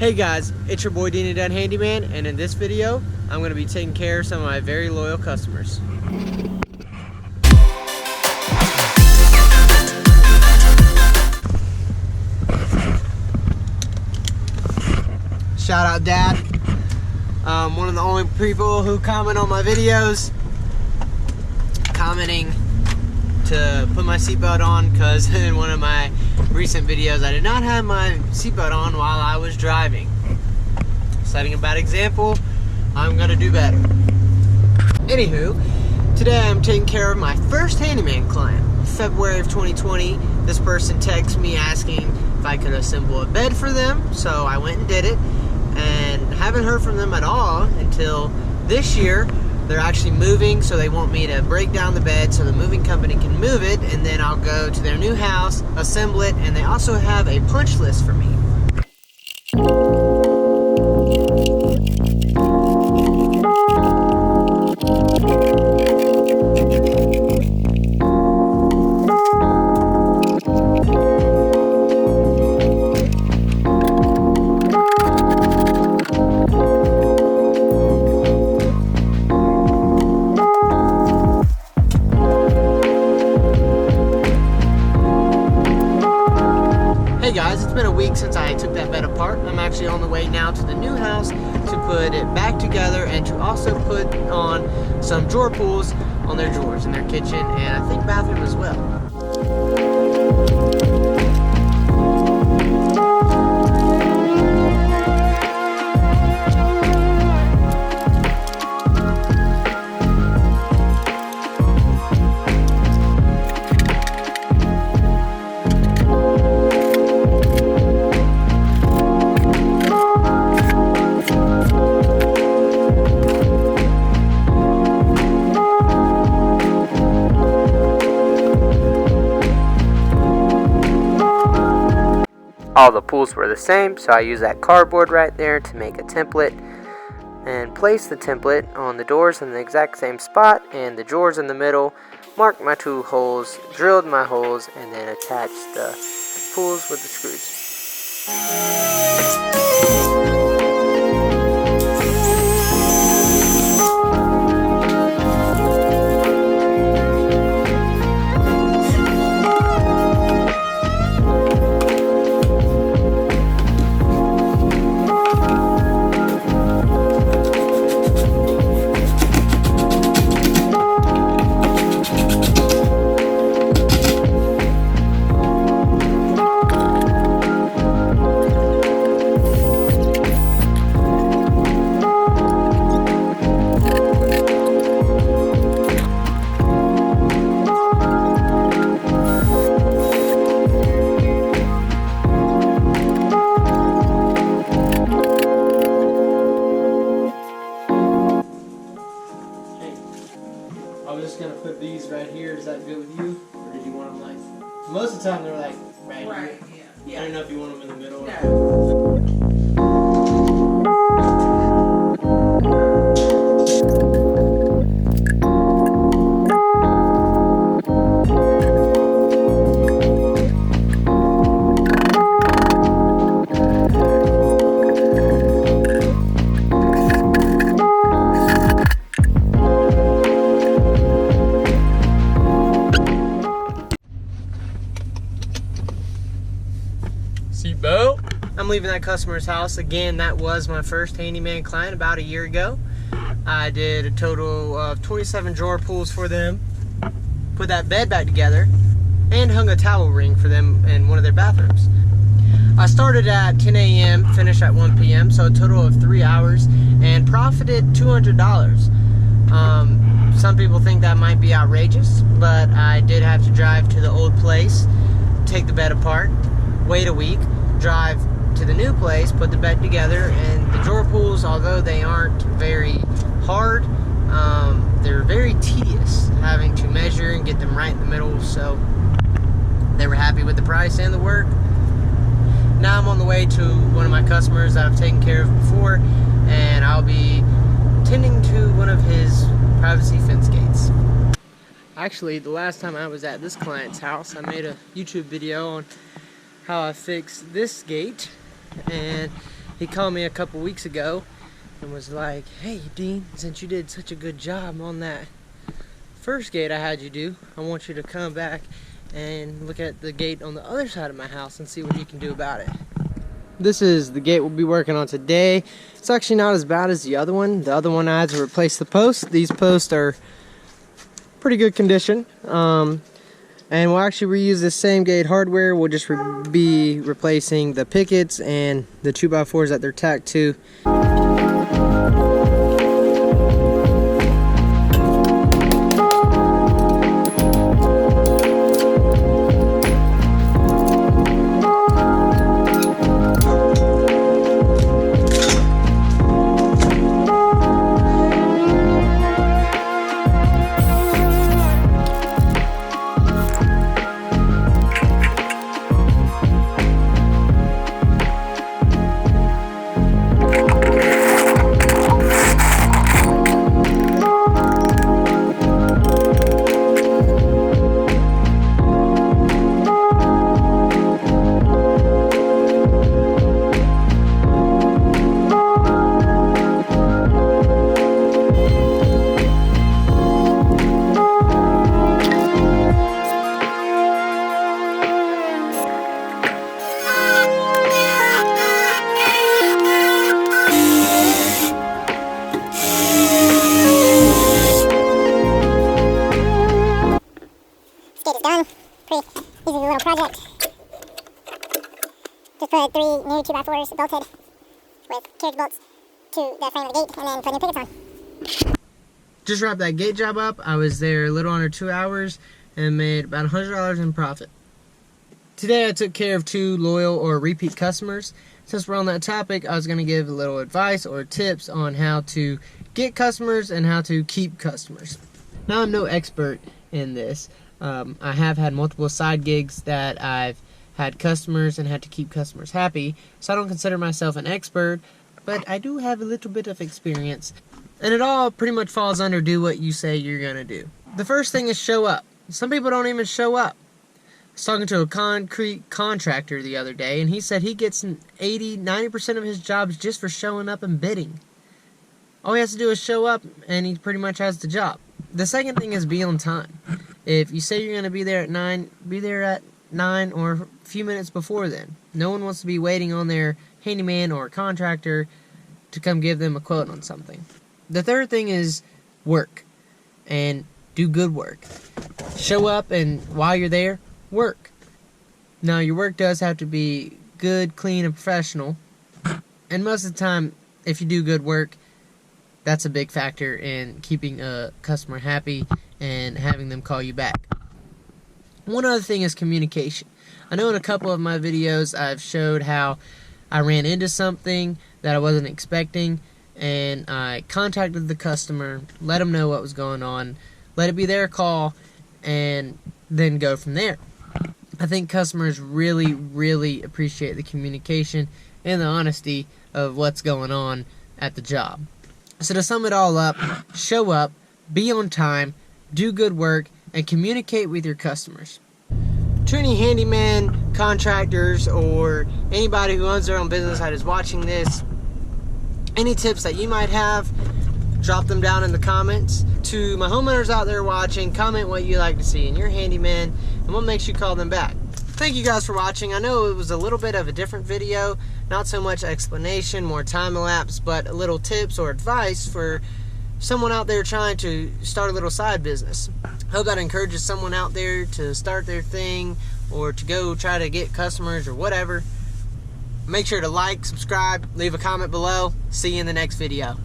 Hey guys, it's your boy Deanie Dunn Handyman, and in this video, I'm going to be taking care of some of my very loyal customers. Shout out Dad, one of the only people who comment on my videos, commenting to put my seatbelt on, because in one of my recent videos I did not have my seatbelt on while I was driving. Setting a bad example, I'm gonna do better. Anywho, today I'm taking care of my first handyman client. February of 2020, this person texted me asking if I could assemble a bed for them, so I went and did it, and haven't heard from them at all until this year. They're actually moving, so they want me to break down the bed so the moving company can move it, and then I'll go to their new house, assemble it, and they also have a punch list for me. Hey guys, it's been a week since I took that bed apart. I'm actually on the way now to the new house to put it back together and to also put on some drawer pulls on their drawers in their kitchen and I think bathroom as well. All the pulls were the same, so I used that cardboard right there to make a template and place the template on the doors in the exact same spot and the drawers in the middle, marked my 2 holes, drilled my holes, and then attached the pulls with the screws. I was just gonna put these right here. Is that good with you, or did you want them like? Most of the time they're like right here. Yeah. I don't know if you want them in the middle. No. Seatbelt. I'm leaving that customer's house. Again, that was my first handyman client about a year ago. I did a total of 27 drawer pulls for them, put that bed back together, and hung a towel ring for them in one of their bathrooms. I started at 10 a.m., finished at 1 p.m., so a total of 3 hours, and profited $200. Some people think that might be outrageous, but I did have to drive to the old place, take the bed apart, wait a week, drive to the new place, put the bed together, and the drawer pulls, although they aren't very hard, they're very tedious having to measure and get them right in the middle, so they were happy with the price and the work. Now I'm on the way to one of my customers that I've taken care of before, and I'll be tending to one of his privacy fence gates. Actually, the last time I was at this client's house, I made a YouTube video on how I fixed this gate, and he called me a couple weeks ago and was like, "Hey Dean, since you did such a good job on that first gate I had you do, I want you to come back and look at the gate on the other side of my house and see what you can do about it." This is the gate we'll be working on today. It's actually not as bad as the other one. The other one I had to replace the posts. These posts are pretty good condition. And we'll actually reuse the same gate hardware. We'll just be replacing the pickets and the 2x4s that they're tacked to. Project. Just put 3 new 2x4s bolted with carriage bolts to the frame of the gate and then put new pickets on. Just wrapped that gate job up. I was there a little under 2 hours and made about $100 in profit. Today I took care of 2 loyal or repeat customers. Since we're on that topic, I was going to give a little advice or tips on how to get customers and how to keep customers. Now, I'm no expert in this. I have had multiple side gigs that I've had customers and had to keep customers happy, so I don't consider myself an expert, but I do have a little bit of experience. And it all pretty much falls under do what you say you're going to do. The first thing is show up. Some people don't even show up. I was talking to a concrete contractor the other day, and he said he gets 80-90% of his jobs just for showing up and bidding. All he has to do is show up, and he pretty much has the job. The second thing is be on time. If you say you're going to be there at 9, be there at 9 or a few minutes before then. No one wants to be waiting on their handyman or contractor to come give them a quote on something. The third thing is work, and do good work. Show up, and while you're there, work. Now, your work does have to be good, clean, and professional. And most of the time, if you do good work, that's a big factor in keeping a customer happy and having them call you back. One other thing is communication. I know in a couple of my videos I've showed how I ran into something that I wasn't expecting, and I contacted the customer, let them know what was going on, let it be their call, and then go from there. I think customers really, really appreciate the communication and the honesty of what's going on at the job. So to sum it all up, show up, be on time, do good work, and communicate with your customers. To any handyman, contractors, or anybody who owns their own business that is watching this, any tips that you might have, drop them down in the comments. To my homeowners out there watching, comment what you like to see in your handyman and what makes you call them back. Thank you guys for watching. I know it was a little bit of a different video, not so much explanation, more time elapse, but a little tips or advice for someone out there trying to start a little side business. Hope that encourages someone out there to start their thing or to go try to get customers or whatever. Make sure to like, subscribe, leave a comment below. See you in the next video.